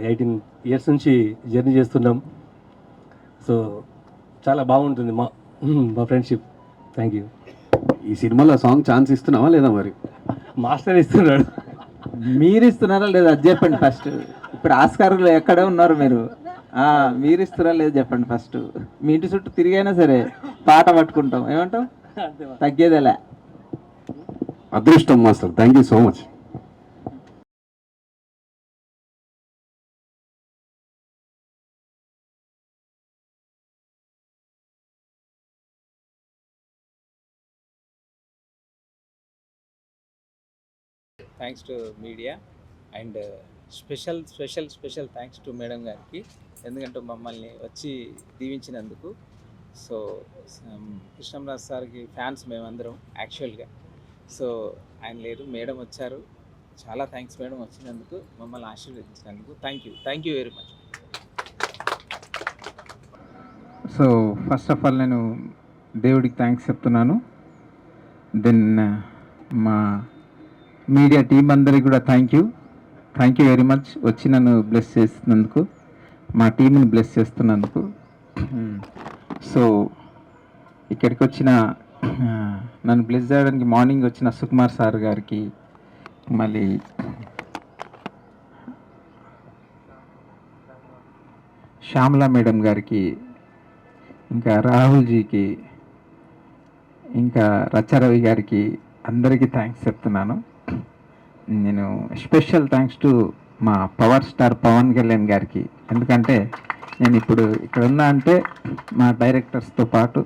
[SPEAKER 12] 18 years నుంచి జర్నీ చేస్తున్నాం. సో చాలా బాగుంటుంది మా ఫ్రెండ్షిప్. Thank you.
[SPEAKER 7] ఈ సినిమాలో సాంగ్ ఛాన్స్ ఇస్తున్నావా లేదా మరి?
[SPEAKER 12] మాస్టర్ ఇస్తున్నాడు.
[SPEAKER 6] మీరు ఇస్తున్నారా లేదా అది చెప్పండి ఫస్ట్. ఇప్పుడు ఆస్కార్లో ఎక్కడే ఉన్నారు మీరు, మీరు ఇస్తారా లేదా చెప్పండి ఫస్ట్. మీ ఇంటి చుట్టూ తిరిగైనా సరే పాట పట్టుకుంటాం, ఏమంటాం, తగ్గేదేలే.
[SPEAKER 7] అదృష్టం master. Thank you so much.
[SPEAKER 13] Thanks to media and special thanks to madam గారికి. ఎందుకంటే మమ్మల్ని వచ్చి దీవించినందుకు. సో కృష్ణంరాజు సార్కి ఫ్యాన్స్ మేమందరం యాక్చువల్గా. సో ఆయన లేరు, మేడం వచ్చారు. చాలా థ్యాంక్స్ మేడం వచ్చినందుకు, మమ్మల్ని ఆశీర్వదించినందుకు. Thank you very much.
[SPEAKER 6] So first of all నేను దేవుడికి థ్యాంక్స్ చెప్తున్నాను. దెన్ మా మీడియా టీం అందరికి కూడా థ్యాంక్ యూ వెరీ మచ్. వచ్చి నన్ను బ్లెస్ చేస్తున్నందుకు, మా టీంని బ్లెస్ చేస్తున్నందుకు. సో ఇక్కడికి వచ్చిన నన్ను బ్లెస్ చేయడానికి మార్నింగ్ వచ్చిన సుకుమార్ సార్ గారికి, మళ్ళీ శ్యామలా మేడం గారికి, ఇంకా రాహుల్జీకి, ఇంకా రచారవి గారికి అందరికీ థ్యాంక్స్ చెప్తున్నాను. నేను స్పెషల్ థ్యాంక్స్ టు మా పవర్ స్టార్ పవన్ కళ్యాణ్ గారికి. ఎందుకంటే నేను ఇప్పుడు ఇక్కడ ఉన్నా అంటే మా డైరెక్టర్స్తో పాటు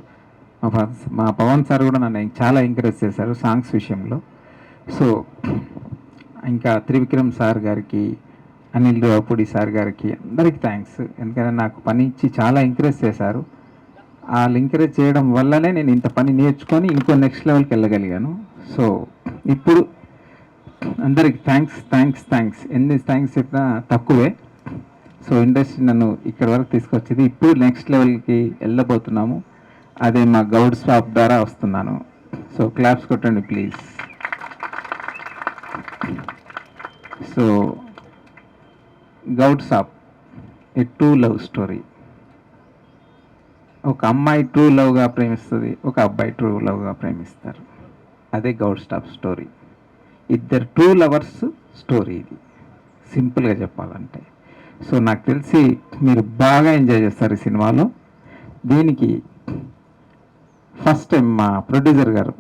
[SPEAKER 6] మా పవన్ సార్ కూడా నన్ను చాలా ఎంకరేజ్ చేశారు సాంగ్స్ విషయంలో. సో ఇంకా త్రివిక్రమ్ సార్ గారికి, అనిల్ రావుపూడి సార్ గారికి అందరికీ థ్యాంక్స్. ఎందుకంటే నాకు పని ఇచ్చి చాలా ఎంకరేజ్ చేశారు. వాళ్ళు ఎంకరేజ్ చేయడం వల్లనే నేను ఇంత పని నేర్చుకొని ఇంకో నెక్స్ట్ లెవెల్కి వెళ్ళగలిగాను. సో ఇప్పుడు అందరికి థ్యాంక్స్ ఎన్ని థ్యాంక్స్ చెప్పినా తక్కువే. సో ఇండస్ట్రీ నన్ను ఇక్కడ వరకు తీసుకొచ్చింది. ఇప్పుడు నెక్స్ట్ లెవెల్కి వెళ్ళబోతున్నాము. అదే మా గౌడ్ స్టాప్ ద్వారా వస్తున్నాను. సో క్లాప్స్ కొట్టండి please. So Goud shop A true love story. ఒక అమ్మాయి ట్రూ లవ్గా ప్రేమిస్తుంది, ఒక అబ్బాయి ట్రూ లవ్గా ప్రేమిస్తారు. అదే గౌడ్ స్టాప్ స్టోరీ. ఇద్దరు ట్రూ లవర్స్ స్టోరీ ఇది, సింపుల్గా చెప్పాలంటే. సో నాకు తెలిసి మీరు బాగా ఎంజాయ్ చేస్తారు ఈ సినిమాలో. దీనికి ఫస్ట్ టైం మా ప్రొడ్యూసర్ గారు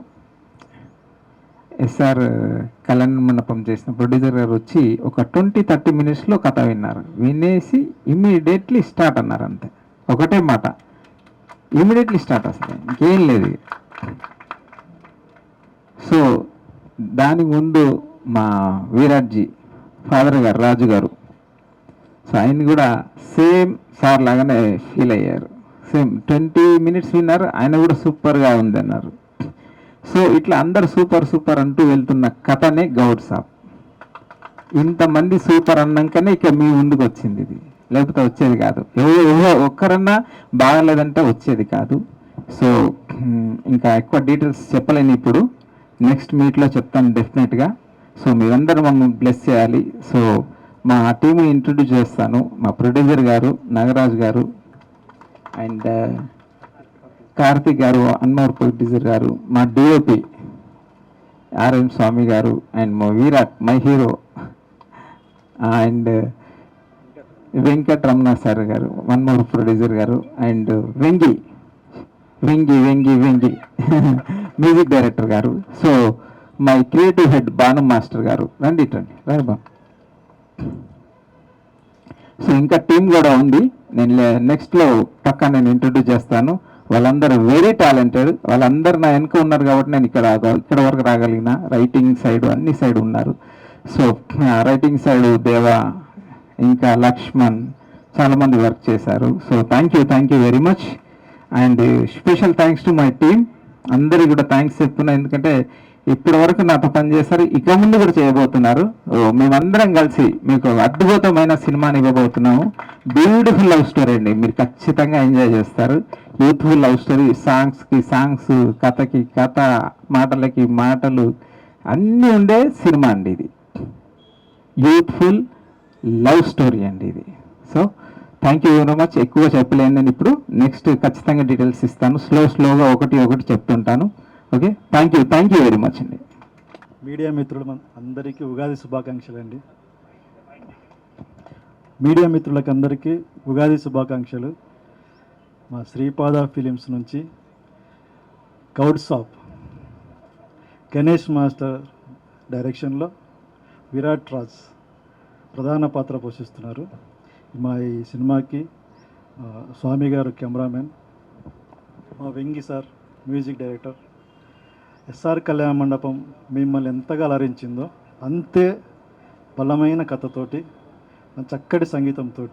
[SPEAKER 6] ఎస్ఆర్ కళ్యాణ మండపం చేసిన ప్రొడ్యూసర్ గారు వచ్చి ఒక 20-30 minutesలో కథ విన్నారు. వినేసి ఇమ్మీడియట్లీ స్టార్ట్ అన్నారు. అంతే, ఒకటే మాట, ఇమ్మీడియట్లీ స్టార్ట్. అసలు ఇంకేం లేదు. సో దాని ముందు మా వీరాజ్జీ ఫాదర్ గారు రాజు గారు, సో ఆయన కూడా సేమ్ సార్ లాగానే ఫీల్ అయ్యారు. సేమ్ 20 minutes విన్నారు, ఆయన కూడా సూపర్గా ఉంది అన్నారు. సో ఇట్లా అందరు సూపర్ అంటూ వెళ్తున్న కథనే గౌడ్ సాబ్. ఇంతమంది సూపర్ అన్నాకనే ఇక మీ ముందుకు వచ్చింది ఇది, లేకపోతే వచ్చేది కాదు. ఒక్కరన్నా బాగలేదంటే వచ్చేది కాదు. సో ఇంకా ఎక్కువ డీటెయిల్స్ చెప్పలేను ఇప్పుడు, నెక్స్ట్ మీట్లో చెప్తాను డెఫినెట్గా. సో మీరందరూ మమ్మల్ని బ్లెస్ చేయాలి. సో మా టీంని ఇంట్రొడ్యూస్ చేస్తాను. మా ప్రొడ్యూసర్ గారు నాగరాజు గారు, అండ్ కార్తిక్ గారు, అన్మోర్ ప్రొడ్యూసర్ గారు, మా డిఓపి ఆర్ఎం స్వామి గారు, అండ్ మా Virat my hero, and Venkataramana sir గారు, వన్ మోర్ ప్రొడ్యూసర్ గారు, అండ్ వెంగి మ్యూజిక్ డైరెక్టర్ గారు. So my creative head Banu master గారు, రండి బాను. సో ఇంకా టీం కూడా ఉంది, నేను నెక్స్ట్లో పక్కా నేను ఇంట్రొడ్యూస్ చేస్తాను. వాళ్ళందరూ వెరీ టాలెంటెడ్, వాళ్ళందరూ నా వెనుక ఉన్నారు కాబట్టి నేను ఇక్కడ వరకు రాగలిగిన. రైటింగ్ సైడ్ అన్ని సైడ్ ఉన్నారు. సో రైటింగ్ సైడ్ దేవా, ఇంకా లక్ష్మణ్ చాలామంది వర్క్ చేశారు. So thank you very much. And special thanks to my team, అందరికీ కూడా థ్యాంక్స్ చెప్తున్నా, ఎందుకంటే ఇప్పటి వరకు నాతో పనిచేస్తారు, ఇక ముందు కూడా చేయబోతున్నారు. మేమందరం కలిసి మీకు అద్భుతమైన సినిమాని ఇవ్వబోతున్నాము. బ్యూటిఫుల్ లవ్ స్టోరీ అండి, మీరు ఖచ్చితంగా ఎంజాయ్ చేస్తారు. యూత్ఫుల్ లవ్ స్టోరీ, సాంగ్స్కి సాంగ్స్, కథకి కథ, మాటలకి మాటలు అన్నీ ఉండే సినిమా అండి ఇది. యూత్ఫుల్ లవ్ స్టోరీ అండి ఇది. So thank you very much. ఎక్కువ చెప్పలేను నేను, ఇప్పుడు నెక్స్ట్ ఖచ్చితంగా డీటెయిల్స్ ఇస్తాను. స్లోగా ఒకటి చెప్తుంటాను. Okay, thank you very much అండి.
[SPEAKER 2] మీడియా మిత్రులు అందరికీ ఉగాది శుభాకాంక్షలు అండి. మీడియా మిత్రులకు అందరికీ ఉగాది శుభాకాంక్షలు. మా శ్రీపాద ఫిలిమ్స్ నుంచి గౌడ్స్ ఆఫ్ గణేష్ మాస్టర్ డైరెక్షన్లో విరాట్ రాజ్ ప్రధాన పాత్ర పోషిస్తున్నారు. మా ఈ సినిమాకి స్వామి గారు కెమెరామెన్, మా Vengi sir music director. SR Kalyana Mandapam మిమ్మల్ని ఎంతగా అలరించిందో అంతే బలమైన కథతోటి, చక్కటి సంగీతంతో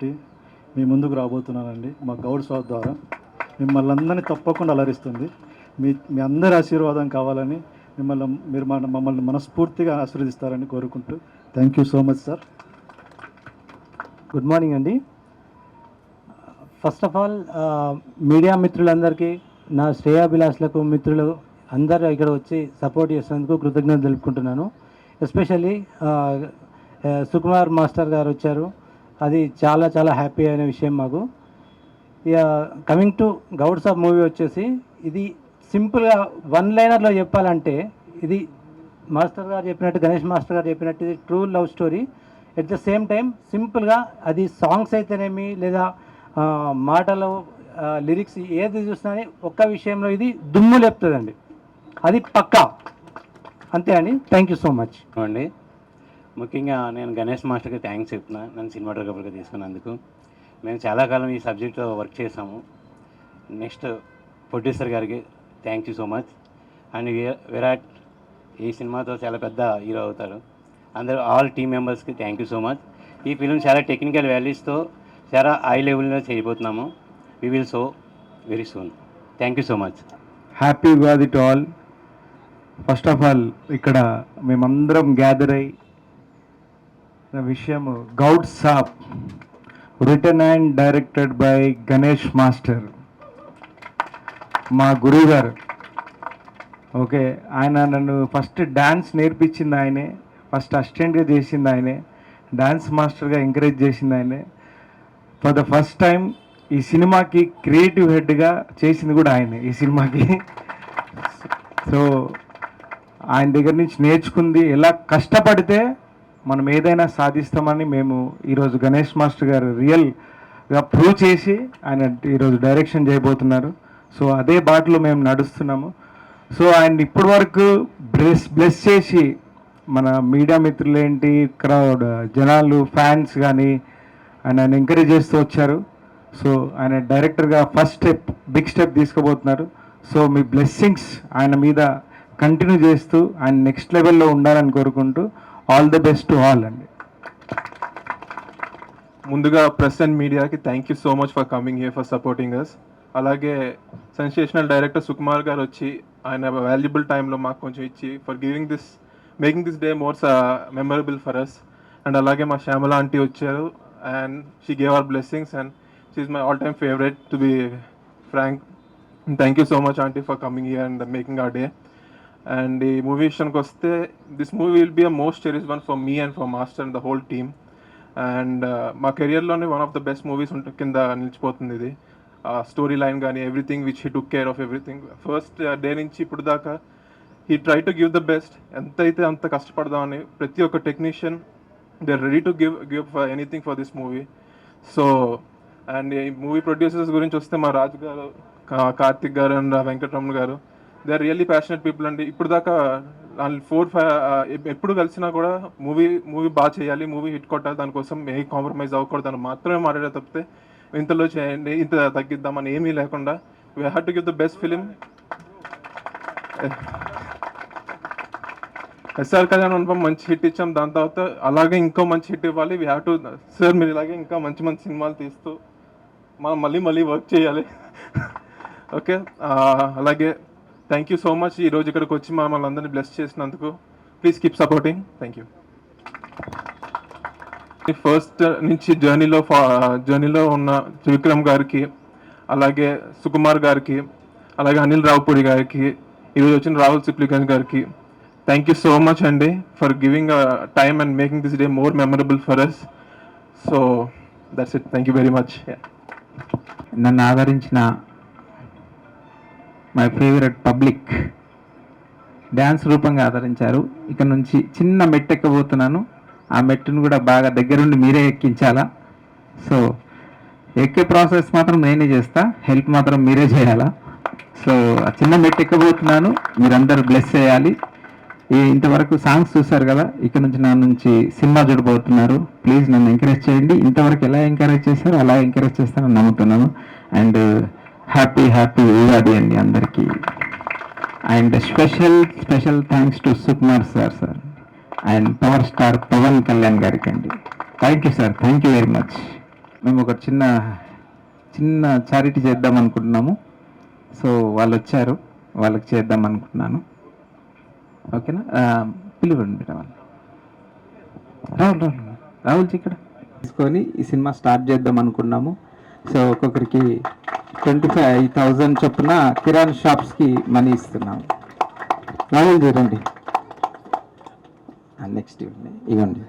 [SPEAKER 2] మీ ముందుకు రాబోతున్నానండి. మా గౌడ్ స్వామి ద్వారా మిమ్మల్ని అందరినీ తప్పకుండా అలరిస్తుంది. మీ అందరి ఆశీర్వాదం కావాలని మమ్మల్ని మనస్ఫూర్తిగా ఆశీర్వదిస్తారని కోరుకుంటూ thank you so much sir.
[SPEAKER 12] Good morning అండి. ఫస్ట్ ఆఫ్ ఆల్ మీడియా మిత్రులందరికీ, నా శ్రేయాభిలాషులకు మిత్రులు అందరూ ఇక్కడ వచ్చి సపోర్ట్ చేసినందుకు కృతజ్ఞతలు తెలుపుకుంటున్నాను. ఎస్పెషల్లీ సుకుమార్ మాస్టర్ గారు వచ్చారు, అది చాలా హ్యాపీ అయిన విషయం మాకు. ఇక coming to Gouds of movie వచ్చేసి, ఇది సింపుల్గా వన్ లైనర్లో చెప్పాలంటే, ఇది మాస్టర్ గారు చెప్పినట్టు, గణేష్ మాస్టర్ గారు చెప్పినట్టు, ఇది true love story. At the same time సింపుల్గా, అది సాంగ్స్ అయితేనేమి లేదా మాటలు, లిరిక్స్ ఏది చూసినా ఒక్క విషయంలో ఇది దుమ్ము లేపుతుందండి, అది పక్కా. అంతే అండి. థ్యాంక్ యూ సో మచ్
[SPEAKER 11] అండి. ముఖ్యంగా నేను గణేష్ మాస్టర్కి థ్యాంక్స్ చెప్తున్నా, నన్ను సినిమాటోగ్రఫర్గా తీసుకున్నందుకు. మేము చాలా కాలం ఈ సబ్జెక్ట్లో వర్క్ చేసాము. నెక్స్ట్ ప్రొడ్యూసర్ గారికి thank you so much. And Virat ఈ సినిమాతో చాలా పెద్ద హీరో అవుతారు. అందరూ ఆల్ టీమ్ మెంబర్స్కి థ్యాంక్ యూ సో మచ్. ఈ ఫిల్మ్ చాలా టెక్నికల్ వాల్యూస్తో చాలా హై లెవెల్లో చేయబోతున్నాము. We will so very soon. Thank you so much.
[SPEAKER 6] Happy Ugadi to all. First of all ఇక్కడ మేమందరం గ్యాదర్ అయ్యి విషయం, gods of return and directed by Ganesh master, మా గురువు గారు. ఓకే, ఆయన నన్ను ఫస్ట్ డ్యాన్స్ నేర్పించింది ఆయనే, ఫస్ట్ అసిస్టెంట్గా చేసింది ఆయనే, డ్యాన్స్ మాస్టర్గా ఎంకరేజ్ చేసింది ఆయనే. ఫర్ ద ఫస్ట్ టైం ఈ సినిమాకి క్రియేటివ్ హెడ్గా చేసింది కూడా ఆయనే ఈ సినిమాకి. సో ఆయన దగ్గర నుంచి నేర్చుకుంది, ఎలా కష్టపడితే మనం ఏదైనా సాధిస్తామని మేము ఈరోజు గణేష్ మాస్టర్ గారు రియల్గా ప్రూవ్ చేసి ఆయన ఈరోజు డైరెక్షన్ చేయబోతున్నారు. సో అదే బాటలో మేము నడుస్తున్నాము. సో ఆయన ఇప్పటి వరకు బ్లెస్ చేసి మన మీడియా మిత్రులేంటి, క్రౌడ్, జనాలు, ఫ్యాన్స్ కానీ ఆయన ఎంకరేజ్ చేస్తూ వచ్చారు. సో ఆయన డైరెక్టర్గా ఫస్ట్ బిగ్ స్టెప్ తీసుకోబోతున్నారు. సో మీ బ్లెస్సింగ్స్ ఆయన మీద కంటిన్యూ చేస్తూ ఆయన నెక్స్ట్ లెవెల్లో ఉండాలని కోరుకుంటూ all the best to all అండి.
[SPEAKER 14] ముందుగా ప్రెస్ అండ్ మీడియాకి thank you so much for coming here for supporting us. అలాగే సెన్సేషనల్ డైరెక్టర్ సుకుమార్ గారు వచ్చి ఆయన వాల్యుబుల్ టైంలో మాకు కొంచెం ఇచ్చి for making this day more memorable for us. And అలాగే మా శ్యామల ఆంటీ వచ్చారు and she gave our blessings and she is my all time favourite to be frank. Thank you so much aunty for coming here and making our day. And ఈ movie విషయానికి వస్తే, this movie will be a most cherish one for me and for master and the whole team. And మా కెరియర్లోనే one of the best movies కింద నిలిచిపోతుంది ఇది. Story line కానీ everything which he took care of everything. First day నుంచి ఇప్పుడు దాకా he try to give the best. ఎంతైతే అంత కష్టపడదామని ప్రతి ఒక్క technician they are ready to give for anything for this movie. So and ఈ మూవీ ప్రొడ్యూసర్స్ గురించి వస్తే మా రాజు గారు, కార్తిక్ గారు అండ్ వెంకటరమణ గారు, they are really passionate people అండి. ఇప్పుడు దాకా 4-5 ఎప్పుడు కలిసినా కూడా మూవీ బాగా చేయాలి, మూవీ హిట్ కొట్టాలి, దానికోసం ఏ కాంప్రమైజ్ అవ్వకూడదు అని మాత్రమే మాట్లాడే తప్పితే ఇంతలో చేయండి ఇంత తగ్గిద్దామని ఏమీ లేకుండా we have to give the best film. SR Kalyan Mandapam మంచి హిట్ ఇచ్చాం, దాని తర్వాత అలాగే ఇంకో మంచి హిట్ ఇవ్వాలి. వీ హ్యావ్ టు సార్ మీరు ఇలాగే ఇంకా మంచి మంచి సినిమాలు తీస్తూ మనం మళ్ళీ వర్క్ చేయాలి. ఓకే, అలాగే థ్యాంక్ యూ సో మచ్ ఈరోజు ఇక్కడికి వచ్చి మమ్మల్ని అందరినీ బ్లెస్ చేసినందుకు. Please keep supporting. Thank you. First నుంచి జర్నీలో ఉన్న త్రివిక్రమ్ గారికి, అలాగే సుకుమార్ గారికి, అలాగే అనిల్ రావుపూడి గారికి, ఈరోజు వచ్చిన రాహుల్ సిప్లిగంజ్ గారికి థ్యాంక్ యూ సో మచ్ అండి for giving time and making this day more memorable for us. So that's it. Thank you very much.
[SPEAKER 15] నన్ను ఆదరించిన మై ఫేవరెట్ పబ్లిక్, డ్యాన్స్ రూపంగా ఆదరించారు. ఇక నుంచి చిన్న మెట్టు ఎక్కబోతున్నాను, ఆ మెట్టును కూడా బాగా దగ్గరుండి మీరే ఎక్కించాలా. సో ఎక్కే ప్రాసెస్ మాత్రం నేనే చేస్తా, హెల్ప్ మాత్రం మీరే చేయాలా. సో ఆ చిన్న మెట్టు ఎక్కబోతున్నాను, మీరందరూ బ్లెస్ చేయాలి. ఇంతవరకు సాంగ్స్ చూసారు కదా, ఇక్కడ నుంచి నా నుంచి సినిమా చూడబోతున్నారు. ప్లీజ్ నన్ను ఎంకరేజ్ చేయండి. ఇంతవరకు ఎలా ఎంకరేజ్ చేశారో అలా ఎంకరేజ్ చేస్తానని నమ్ముతున్నాను. అండ్ హ్యాపీ ఉగాది అండి అందరికీ. And special thanks to Sukumar sir and power star Pawan Kalyan గారికి అండి. Thank you sir, thank you very much. మేము ఒక చిన్న చారిటీ చేద్దాం అనుకుంటున్నాము. సో వాళ్ళు వచ్చారు, వాళ్ళకి చేద్దాం అనుకుంటున్నాను. ఓకేనా, పిలువండి రాహుల్ ఇక్కడ తీసుకొని ఈ సినిమా స్టార్ట్ చేద్దాం అనుకున్నాము. సో ఒక్కొక్కరికి 25,000 చొప్పున కిరాణా షాప్స్కి మనీ ఇస్తున్నాము. రాహుల్ రండి, నెక్స్ట్ ఇవ్వండి.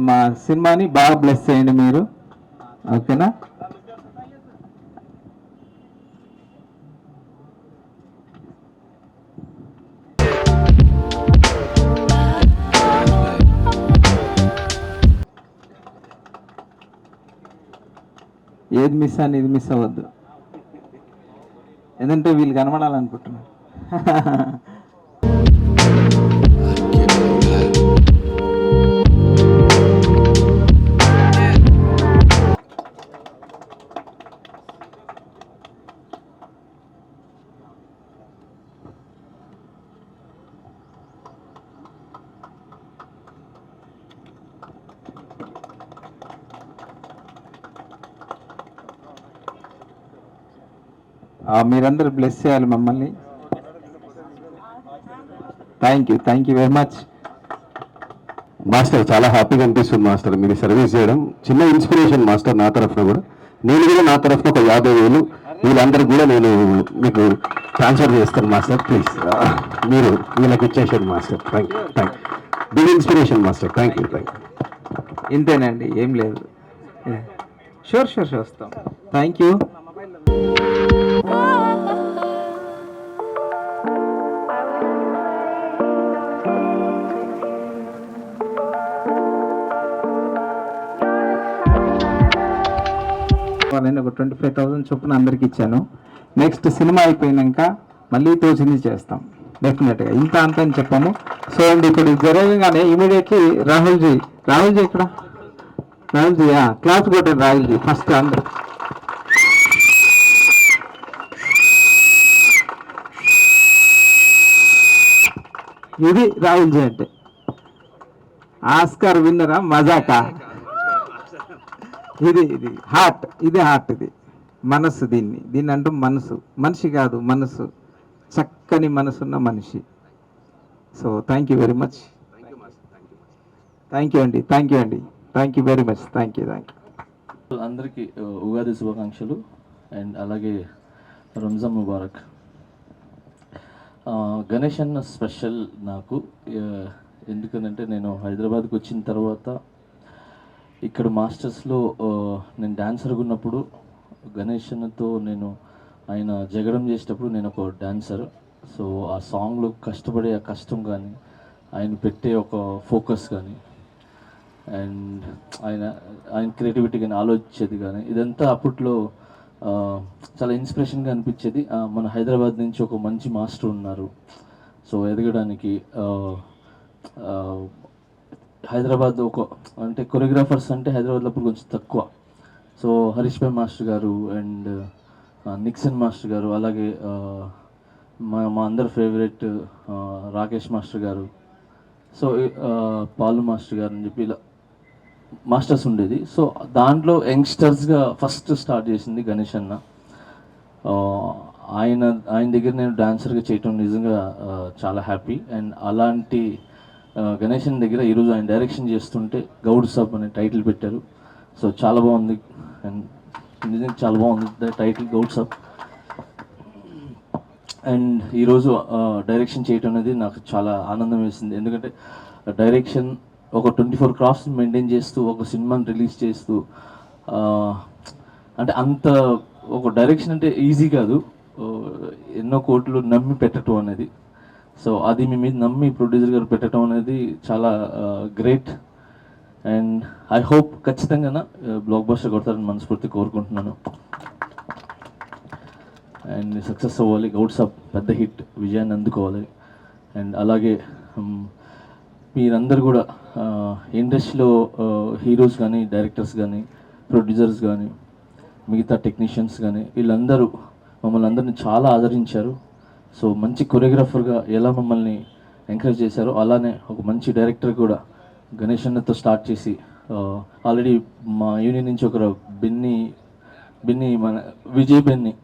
[SPEAKER 15] మా సినిమాని బాగా బ్లెస్ చేయండి మీరు, ఓకేనా. ఏది మిస్ అని ఇది మిస్ అవ్వద్దు, ఎందుకంటే వీళ్ళు కనబడాలనుకుంటున్నారు. మీరందరూ బ్లెస్ చేయాలి మమ్మల్ని. Thank you very much
[SPEAKER 7] master. చాలా హ్యాపీగా అనిపిస్తుంది మాస్టర్ మీరు సర్వీస్ చేయడం. చిన్న ఇన్స్పిరేషన్ మాస్టర్ నా తరఫున కూడా. నేను కూడా నా తరఫున ఒక 50,000 వీళ్ళందరూ కూడా నేను మీకు ట్రాన్స్ఫర్ చేస్తాను మాస్టర్. ప్లీజ్ మీరు వీళ్ళకి ఇచ్చేసాడు master. Thank you, big inspiration master. Thank you.
[SPEAKER 15] ఇంతేనండి, ఏం లేదు. షూర్ వస్తాం. Thank you. నేను ఒక 25,000 చొప్పున అందరికి ఇచ్చాను. నెక్స్ట్ సినిమా అయిపోయినాక మళ్ళీ తోచింది చేస్తాం డెఫినెట్గా. ఇంత అంత అని చెప్పాము. సో అండి ఇప్పుడు జరగగానే ఇమీడియట్లీ రాహుల్జీ ఇక్కడ రాహుల్జీ క్లాస్ కొట్టండి. రాహుల్జీ ఫస్ట్ అందరు ఇది రాహుల్జీ అంటే ఆస్కార్ విన్నరా మజాకా. ఇది హార్ట్, ఇది మనసు. దీన్ని అంటూ మనసు, మనిషి కాదు మనసు, చక్కని మనసున్న మనిషి. So thank you very much. Thank you అండి thank you very much. Thank you.
[SPEAKER 16] అందరికీ ఉగాది శుభాకాంక్షలు అండ్ అలాగే రంజాన్ ముబారక్. గణేష్ అన్న స్పెషల్ నాకు, ఎందుకనంటే నేను హైదరాబాద్కి వచ్చిన తర్వాత ఇక్కడ మాస్టర్స్లో నేను డాన్సర్గా ఉన్నప్పుడు గణేష్ అన్నతో నేను ఆయన జగడం చేసేటప్పుడు నేను ఒక డాన్సర్. సో ఆ సాంగ్లో కష్టపడే ఆ కష్టం కానీ, ఆయన పెట్టే ఒక ఫోకస్ కానీ, అండ్ ఆయన క్రియేటివిటీ కానీ, ఆలోచించేది కానీ, ఇదంతా అప్పట్లో చాలా ఇన్స్పిరేషన్గా అనిపించేది. మన హైదరాబాద్ నుంచి ఒక మంచి మాస్టర్ ఉన్నారు, సో ఎదగడానికి. హైదరాబాద్ అంటే కొరియోగ్రాఫర్స్ అంటే హైదరాబాద్లో అప్పుడు కొంచెం తక్కువ. సో హరీష్ భాయ్ మాస్టర్ గారు అండ్ నిక్సన్ మాస్టర్ గారు, అలాగే మా అందరి ఫేవరెట్ రాకేష్ మాస్టర్ గారు, సో పాలు మాస్టర్ గారు అని చెప్పి ఇలా మాస్టర్స్ ఉండేది. సో దాంట్లో యంగ్స్టర్స్గా ఫస్ట్ స్టార్ట్ చేసింది గణేష్ అన్న. ఆయన దగ్గర నేను డాన్సర్గా చేయటం నిజంగా చాలా హ్యాపీ. అండ్ అలాంటి గణేష్ అన్న దగ్గర ఈరోజు ఆయన డైరెక్షన్ చేస్తుంటే గౌడ్ సాబ్ అనే టైటిల్ పెట్టారు. సో చాలా బాగుంది, అండ్ నిజంగా చాలా బాగుంది టైటిల్ గౌడ్ సాబ్. అండ్ ఈరోజు డైరెక్షన్ చేయటం అనేది నాకు చాలా ఆనందం వేసింది. ఎందుకంటే డైరెక్షన్ ఒక 24 క్రాఫ్ట్స్ మెయింటైన్ చేస్తూ ఒక సినిమాని రిలీజ్ చేస్తూ, అంటే అంత ఒక డైరెక్షన్ అంటే ఈజీ కాదు, ఎన్నో కోట్లు నమ్మి పెట్టడం అనేది. సో అది మీ మీద నమ్మి ప్రొడ్యూసర్ గారు పెట్టడం అనేది చాలా గ్రేట్. అండ్ ఐ హోప్ ఖచ్చితంగా బ్లాక్ బస్టర్ కొడతారని మనస్ఫూర్తి కోరుకుంటున్నాను. అండ్ సక్సెస్ అవ్వాలి, గౌడ్ సాబ్ పెద్ద హిట్ విజయాన్ని అందుకోవాలి. అండ్ అలాగే మీరందరూ కూడా ఇండస్ట్రీలో హీరోస్ కానీ, డైరెక్టర్స్ కానీ, ప్రొడ్యూసర్స్ కానీ, మిగతా టెక్నీషియన్స్ కానీ, వీళ్ళందరూ మమ్మల్ని అందరినీ చాలా ఆదరించారు. సో మంచి కొరియోగ్రాఫర్గా ఎలా మమ్మల్ని ఎంకరేజ్ చేశారో అలానే ఒక మంచి డైరెక్టర్ కూడా గణేష్ అన్నతో స్టార్ట్ చేసి, ఆల్రెడీ మా యూనియన్ నుంచి ఒకరు బిన్ని మన విజయ్ బెన్ని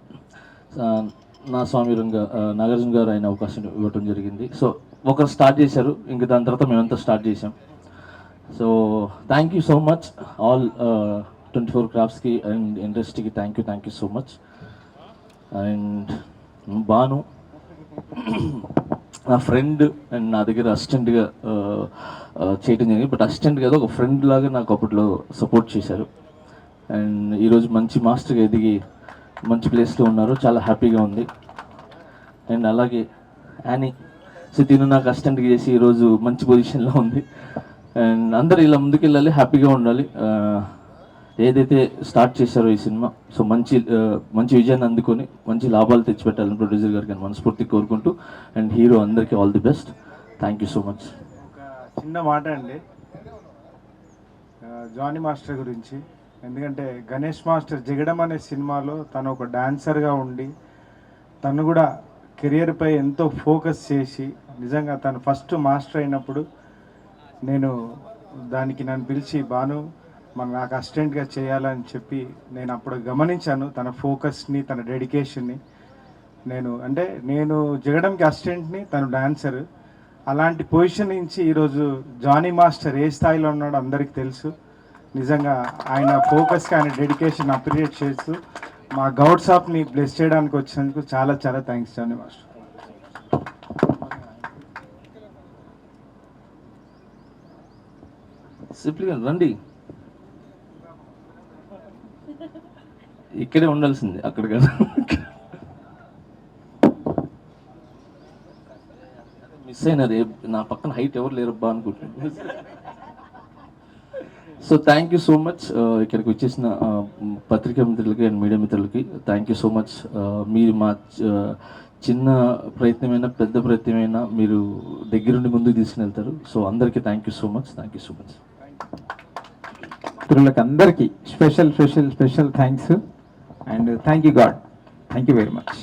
[SPEAKER 16] నా స్వామిరంగా నాగార్జున గారు ఆయన అవకాశం ఇవ్వటం జరిగింది. సో ఒకరు స్టార్ట్ చేశారు, ఇంక దాని తర్వాత మేమంతా స్టార్ట్ చేసాం. So thank you so much all 24 క్రాఫ్ట్స్కి అండ్ ఇండస్ట్రీకి thank you so much. And Bhanu నా ఫ్రెండ్ అండ్ నా దగ్గర అసిస్టెంట్గా చేయటం జరిగింది. బట్ అసిస్టెంట్ కాదు, ఒక ఫ్రెండ్ లాగా నాకు అప్పట్లో సపోర్ట్ చేశారు. అండ్ ఈరోజు మంచి మాస్టర్గా ఎదిగి మంచి ప్లేస్లో ఉన్నారు, చాలా హ్యాపీగా ఉంది. అండ్ అలాగే యానీ, సో తిను నాకు అసిస్టెంట్గా చేసి ఈరోజు మంచి పొజిషన్లో ఉంది. అండ్ అందరూ ఇలా ముందుకు వెళ్ళాలి, హ్యాపీగా ఉండాలి. ఏదైతే స్టార్ట్ చేశారో ఈ సినిమా, సో మంచి విజయాన్ని అందుకొని మంచి లాభాలు తెచ్చిపెట్టాలని ప్రొడ్యూసర్ గారికి మనస్ఫూర్తి కోరుకుంటూ, అండ్ హీరో అందరికీ all the best. Thank you so much.
[SPEAKER 17] ఒక చిన్న మాట అండి జానీ మాస్టర్ గురించి. ఎందుకంటే గణేష్ మాస్టర్ జగడం అనే సినిమాలో తను ఒక డాన్సర్గా ఉండి తను కూడా కెరియర్పై ఎంతో ఫోకస్ చేసి, నిజంగా తను ఫస్ట్ మాస్టర్ అయినప్పుడు దానికి నన్ను పిలిచి బాను నాకు అసిస్టెంట్గా చేయాలని చెప్పి నేను అప్పుడు గమనించాను తన ఫోకస్ని, తన డెడికేషన్ని. నేను జగడంకి అసిస్టెంట్ని, తను డాన్సర్. అలాంటి పొజిషన్ నుంచి ఈరోజు జానీ మాస్టర్ ఏ స్థాయిలో ఉన్నాడో అందరికీ తెలుసు. నిజంగా ఆయన ఫోకస్కి, ఆయన డెడికేషన్ అప్రిషియేట్ చేస్తూ మా గౌడ్ షాప్ని బ్లెస్ చేయడానికి వచ్చినందుకు చాలా చాలా థ్యాంక్స్ జానీ మాస్టర్.
[SPEAKER 16] సింప్లీగా రండి, ఇక్కడే ఉండాల్సింది, అక్కడ కాదు. మిస్ అయినారు, నా పక్కన హైట్ ఎవరు లేరబ్బా అనుకుంటున్నాను. So thank you so much ఇక్కడికి వచ్చేసిన పత్రికా మిత్రులకి అండ్ మీడియా మిత్రులకి థ్యాంక్ యూ సో మచ్. మీరు మా చిన్న ప్రయత్నమైనా పెద్ద ప్రయత్నమైనా మీరు దగ్గరుండి ముందుకు తీసుకుని వెళ్తారు. సో అందరికీ థ్యాంక్ యూ సో మచ్.
[SPEAKER 15] మిత్రులకు అందరికీ special thanks and thank you God. Thank you very much.